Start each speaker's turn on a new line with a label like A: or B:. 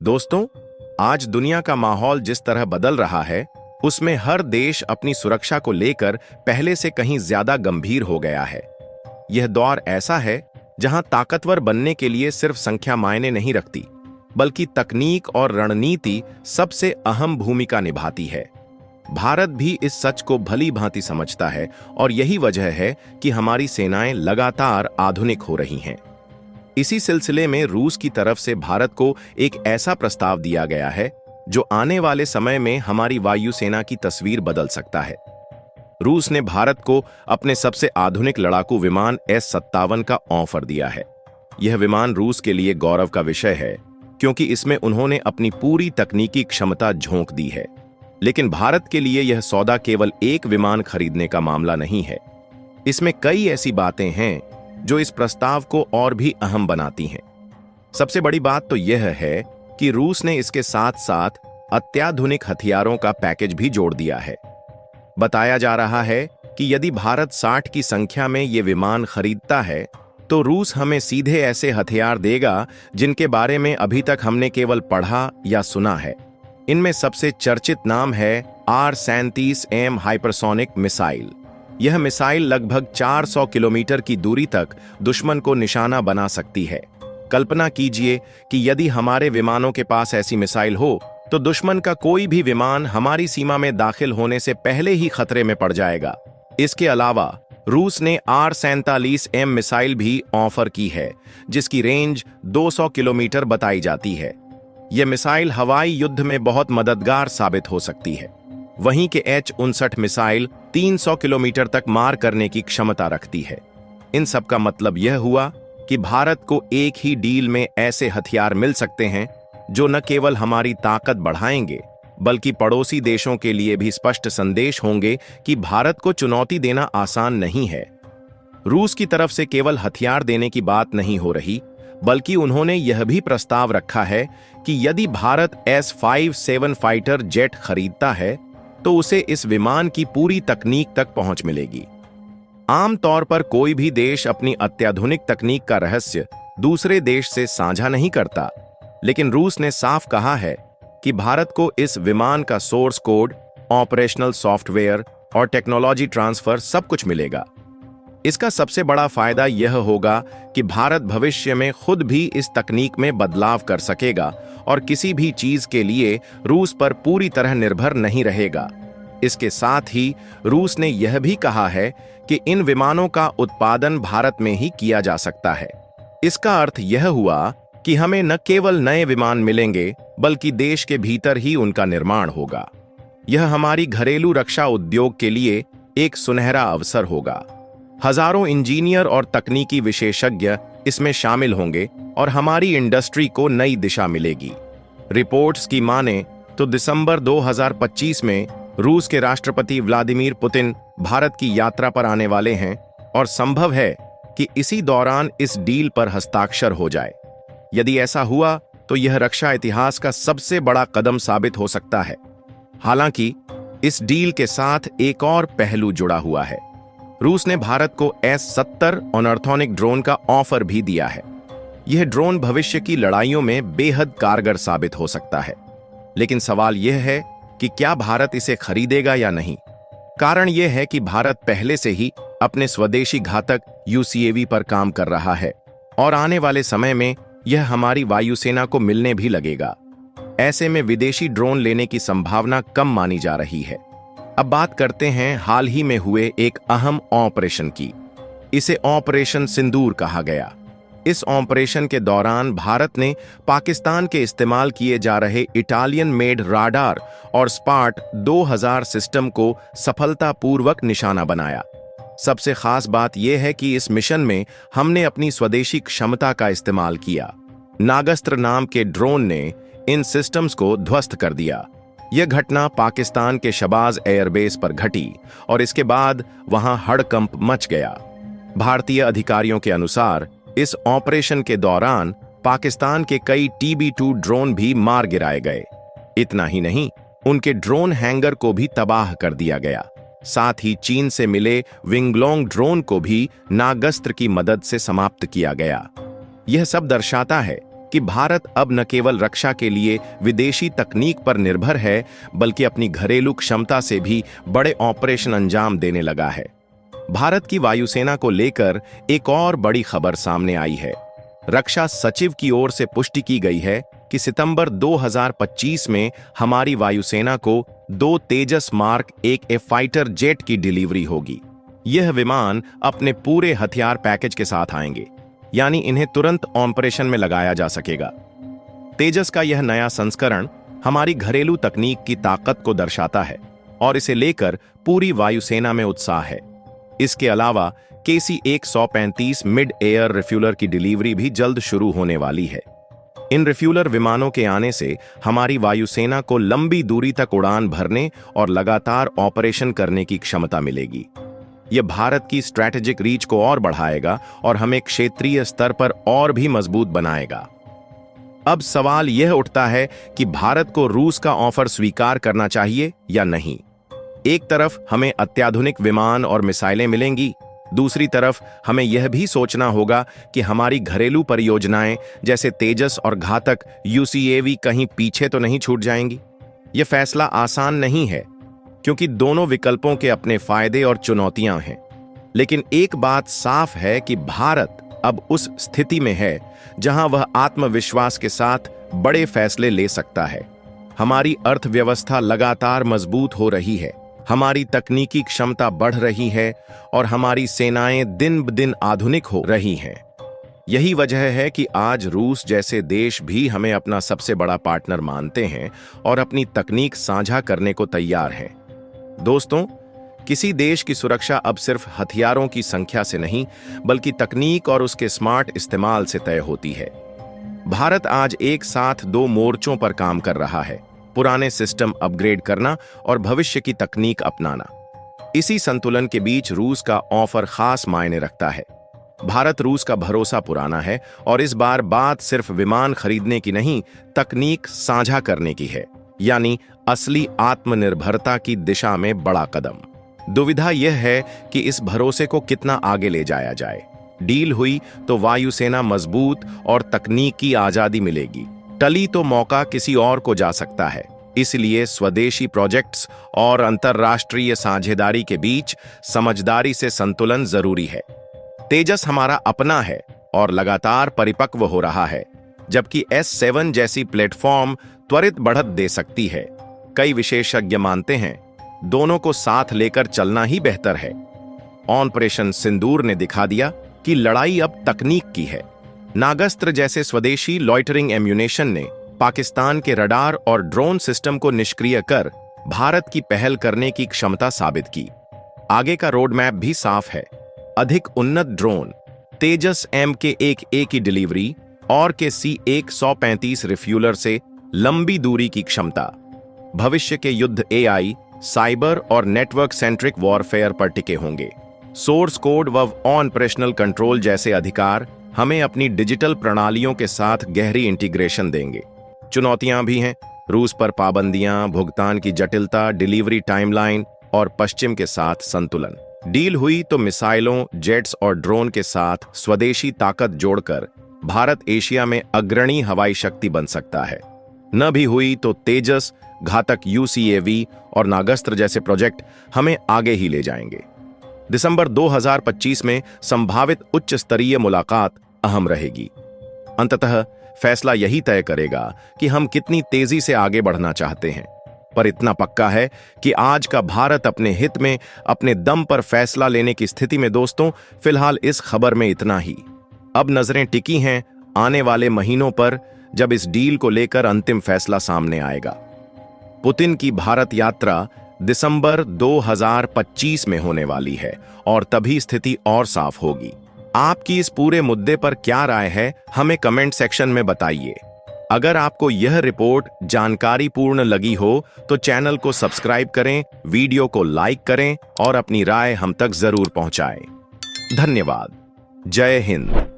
A: दोस्तों, आज दुनिया का माहौल जिस तरह बदल रहा है, उसमें हर देश अपनी सुरक्षा को लेकर पहले से कहीं ज्यादा गंभीर हो गया है। यह दौर ऐसा है जहां ताकतवर बनने के लिए सिर्फ संख्या मायने नहीं रखती, बल्कि तकनीक और रणनीति सबसे अहम भूमिका निभाती है। भारत भी इस सच को भली भांति समझता है और यही वजह है कि हमारी सेनाएं लगातार आधुनिक हो रही हैं। इसी सिलसिले में रूस की तरफ से भारत को एक ऐसा प्रस्ताव दिया गया है जो आने वाले समय में हमारी वायुसेना की तस्वीर बदल सकता है। रूस ने भारत को अपने सबसे आधुनिक लड़ाकू विमान S-57 का ऑफर दिया है। यह विमान रूस के लिए गौरव का विषय है, क्योंकि इसमें उन्होंने अपनी पूरी तकनीकी क्षमता झोंक दी है। लेकिन भारत के लिए यह सौदा केवल एक विमान खरीदने का मामला नहीं है। इसमें कई ऐसी बातें हैं जो इस प्रस्ताव को और भी अहम बनाती हैं। सबसे बड़ी बात तो यह है कि रूस ने इसके साथ साथ अत्याधुनिक हथियारों का पैकेज भी जोड़ दिया है। बताया जा रहा है कि यदि भारत 60 की संख्या में ये विमान खरीदता है, तो रूस हमें सीधे ऐसे हथियार देगा जिनके बारे में अभी तक हमने केवल पढ़ा या सुना है। इनमें सबसे चर्चित नाम है R-37M हाइपरसोनिक मिसाइल। यह मिसाइल लगभग 400 किलोमीटर की दूरी तक दुश्मन को निशाना बना सकती है। कल्पना कीजिए कि यदि हमारे विमानों के पास ऐसी मिसाइल हो, तो दुश्मन का कोई भी विमान हमारी सीमा में दाखिल होने से पहले ही खतरे में पड़ जाएगा। इसके अलावा रूस ने R-47M मिसाइल भी ऑफर की है, जिसकी रेंज 200 किलोमीटर बताई जाती है। यह मिसाइल हवाई युद्ध में बहुत मददगार साबित हो सकती है। वहीं के H-59 मिसाइल 300 किलोमीटर तक मार करने की क्षमता रखती है। इन सब का मतलब यह हुआ कि भारत को एक ही डील में ऐसे हथियार मिल सकते हैं जो न केवल हमारी ताकत बढ़ाएंगे, बल्कि पड़ोसी देशों के लिए भी स्पष्ट संदेश होंगे कि भारत को चुनौती देना आसान नहीं है। रूस की तरफ से केवल हथियार देने की बात नहीं हो रही, बल्कि उन्होंने यह भी प्रस्ताव रखा है कि यदि भारत S-57 फाइटर जेट खरीदता है, तो उसे इस विमान की पूरी तकनीक तक पहुंच मिलेगी। आमतौर पर कोई भी देश अपनी अत्याधुनिक तकनीक का रहस्य दूसरे देश से साझा नहीं करता, लेकिन रूस ने साफ कहा है कि भारत को इस विमान का सोर्स कोड, ऑपरेशनल सॉफ्टवेयर और टेक्नोलॉजी ट्रांसफर सब कुछ मिलेगा। इसका सबसे बड़ा फायदा यह होगा कि भारत भविष्य में खुद भी इस तकनीक में बदलाव कर सकेगा और किसी भी चीज के लिए रूस पर पूरी तरह निर्भर नहीं रहेगा। इसके साथ ही रूस ने यह भी कहा है कि इन विमानों का उत्पादन भारत में ही किया जा सकता है। इसका अर्थ यह हुआ कि हमें न केवल नए विमान मिलेंगे, बल्कि देश के भीतर ही उनका निर्माण होगा। यह हमारी घरेलू रक्षा उद्योग के लिए एक सुनहरा अवसर होगा। हजारों इंजीनियर और तकनीकी विशेषज्ञ इसमें शामिल होंगे और हमारी इंडस्ट्री को नई दिशा मिलेगी। रिपोर्ट्स की माने तो दिसंबर 2025 में रूस के राष्ट्रपति व्लादिमीर पुतिन भारत की यात्रा पर आने वाले हैं और संभव है कि इसी दौरान इस डील पर हस्ताक्षर हो जाए। यदि ऐसा हुआ तो यह रक्षा इतिहास का सबसे बड़ा कदम साबित हो सकता है। हालांकि इस डील के साथ एक और पहलू जुड़ा हुआ है। रूस ने भारत को S-70 अनॉर्थोनिक ड्रोन का ऑफर भी दिया है। यह ड्रोन भविष्य की लड़ाइयों में बेहद कारगर साबित हो सकता है, लेकिन सवाल यह है कि क्या भारत इसे खरीदेगा या नहीं। कारण यह है कि भारत पहले से ही अपने स्वदेशी घातक UCAV पर काम कर रहा है और आने वाले समय में यह हमारी वायुसेना को मिलने भी लगेगा। ऐसे में विदेशी ड्रोन लेने की संभावना कम मानी जा रही है। अब बात करते हैं हाल ही में हुए एक अहम ऑपरेशन की। इसे ऑपरेशन सिंदूर कहा गया। इस ऑपरेशन के दौरान भारत ने पाकिस्तान के इस्तेमाल किए जा रहे इटालियन मेड राडार और स्पार्ट 2000 सिस्टम को सफलतापूर्वक निशाना बनाया। सबसे खास बात यह है कि इस मिशन में हमने अपनी स्वदेशी क्षमता का इस्तेमाल किया। नागस्त्र नाम के ड्रोन ने इन सिस्टम्स को ध्वस्त कर दिया। यह घटना पाकिस्तान के शबाज एयरबेस पर घटी और इसके बाद वहां हड़कंप मच गया। भारतीय अधिकारियों के अनुसार इस ऑपरेशन के दौरान पाकिस्तान के कई TB2 ड्रोन भी मार गिराए गए। इतना ही नहीं, उनके ड्रोन हैंगर को भी तबाह कर दिया गया। साथ ही चीन से मिले विंगलोंग ड्रोन को भी नागस्त्र की मदद से समाप्त किया गया। यह सब दर्शाता है कि भारत अब न केवल रक्षा के लिए विदेशी तकनीक पर निर्भर है, बल्कि अपनी घरेलू क्षमता से भी बड़े ऑपरेशन अंजाम देने लगा है। भारत की वायुसेना को लेकर एक और बड़ी खबर सामने आई है। रक्षा सचिव की ओर से पुष्टि की गई है कि सितंबर 2025 में हमारी वायुसेना को 2 तेजस मार्क 1 फाइटर जेट की डिलीवरी होगी। यह विमान अपने पूरे हथियार पैकेज के साथ आएंगे, यानी इन्हें तुरंत ऑपरेशन में लगाया जा सकेगा। तेजस का यह नया संस्करण हमारी घरेलू तकनीक की ताकत को दर्शाता है और इसे लेकर पूरी वायुसेना में उत्साह है। इसके अलावा KC-135 मिड एयर रिफ्यूलर की डिलीवरी भी जल्द शुरू होने वाली है। इन रिफ्यूलर विमानों के आने से हमारी वायुसेना को लंबी दूरी तक उड़ान भरने और लगातार ऑपरेशन करने की क्षमता मिलेगी। यह भारत की स्ट्रैटेजिक रीच को और बढ़ाएगा और हमें क्षेत्रीय स्तर पर और भी मजबूत बनाएगा। अब सवाल यह उठता है कि भारत को रूस का ऑफर स्वीकार करना चाहिए या नहीं। एक तरफ हमें अत्याधुनिक विमान और मिसाइलें मिलेंगी, दूसरी तरफ हमें यह भी सोचना होगा कि हमारी घरेलू परियोजनाएं जैसे तेजस और घातक UCAV कहीं पीछे तो नहीं छूट जाएंगी। यह फैसला आसान नहीं है, क्योंकि दोनों विकल्पों के अपने फायदे और चुनौतियां हैं। लेकिन एक बात साफ है कि भारत अब उस स्थिति में है जहां वह आत्मविश्वास के साथ बड़े फैसले ले सकता है। हमारी अर्थव्यवस्था लगातार मजबूत हो रही है, हमारी तकनीकी क्षमता बढ़ रही है और हमारी सेनाएं दिन ब दिन आधुनिक हो रही हैं। यही वजह है कि आज रूस जैसे देश भी हमें अपना सबसे बड़ा पार्टनर मानते हैं और अपनी तकनीक साझा करने को तैयार हैं। दोस्तों, किसी देश की सुरक्षा अब सिर्फ हथियारों की संख्या से नहीं, बल्कि तकनीक और उसके स्मार्ट इस्तेमाल से तय होती है। भारत आज एक साथ 2 मोर्चों पर काम कर रहा है, पुराने सिस्टम अपग्रेड करना और भविष्य की तकनीक अपनाना। इसी संतुलन के बीच रूस का ऑफर खास मायने रखता है। भारत रूस का भरोसा पुराना है और इस बार बात सिर्फ विमान खरीदने की नहीं, तकनीक साझा करने की है, यानी असली आत्मनिर्भरता की दिशा में बड़ा कदम। दुविधा यह है कि इस भरोसे को कितना आगे ले जाया जाए। डील हुई तो वायुसेना मजबूत और तकनीकी आजादी मिलेगी, टली तो मौका किसी और को जा सकता है। इसलिए स्वदेशी प्रोजेक्ट्स और अंतर्राष्ट्रीय साझेदारी के बीच समझदारी से संतुलन जरूरी है। तेजस हमारा अपना है और लगातार परिपक्व हो रहा है, जबकि S7 जैसी प्लेटफॉर्म त्वरित बढ़त दे सकती है। कई विशेषज्ञ मानते हैं दोनों को साथ लेकर चलना ही बेहतर है। ऑपरेशन सिंदूर ने दिखा दिया कि लड़ाई अब तकनीक की है। नागस्त्र जैसे स्वदेशी लॉइटरिंग एम्यूनेशन ने पाकिस्तान के रडार और ड्रोन सिस्टम को निष्क्रिय कर भारत की पहल करने की क्षमता साबित की। आगे का रोड मैप भी साफ है। अधिक उन्नत ड्रोन, तेजस MK-1A की डिलीवरी और KC-135 रिफ्यूलर से लंबी दूरी की क्षमता। भविष्य के युद्ध AI, साइबर और नेटवर्क सेंट्रिक वॉरफेयर पर टिके होंगे। सोर्स कोड व ऑपरेशनल कंट्रोल जैसे अधिकार हमें अपनी डिजिटल प्रणालियों के साथ गहरी इंटीग्रेशन देंगे। चुनौतियां भी हैं, रूस पर पाबंदियां, भुगतान की जटिलता, डिलीवरी टाइमलाइन और पश्चिम के साथ संतुलन। डील हुई तो मिसाइलों, जेट्स और ड्रोन के साथ स्वदेशी ताकत जोड़कर भारत एशिया में अग्रणी हवाई शक्ति बन सकता है। न भी हुई तो तेजस, घातक UCAV और नागस्त्र जैसे प्रोजेक्ट हमें आगे ही ले जाएंगे। दिसंबर 2025 में संभावित उच्च स्तरीय मुलाकात अहम रहेगी। अंततः फैसला यही तय करेगा कि हम कितनी तेजी से आगे बढ़ना चाहते हैं। पर इतना पक्का है कि आज का भारत अपने हित में अपने दम पर फैसला लेने की स्थिति में। दोस्तों, फिलहाल इस खबर में इतना ही। अब नजरें टिकी हैं आने वाले महीनों पर, जब इस डील को लेकर अंतिम फैसला सामने आएगा। पुतिन की भारत यात्रा दिसंबर 2025 में होने वाली है और तभी स्थिति और साफ होगी। आपकी इस पूरे मुद्दे पर क्या राय है, हमें कमेंट सेक्शन में बताइए। अगर आपको यह रिपोर्ट जानकारीपूर्ण लगी हो तो चैनल को सब्सक्राइब करें, वीडियो को लाइक करें और अपनी राय हम तक जरूर पहुंचाएं। धन्यवाद। जय हिंद।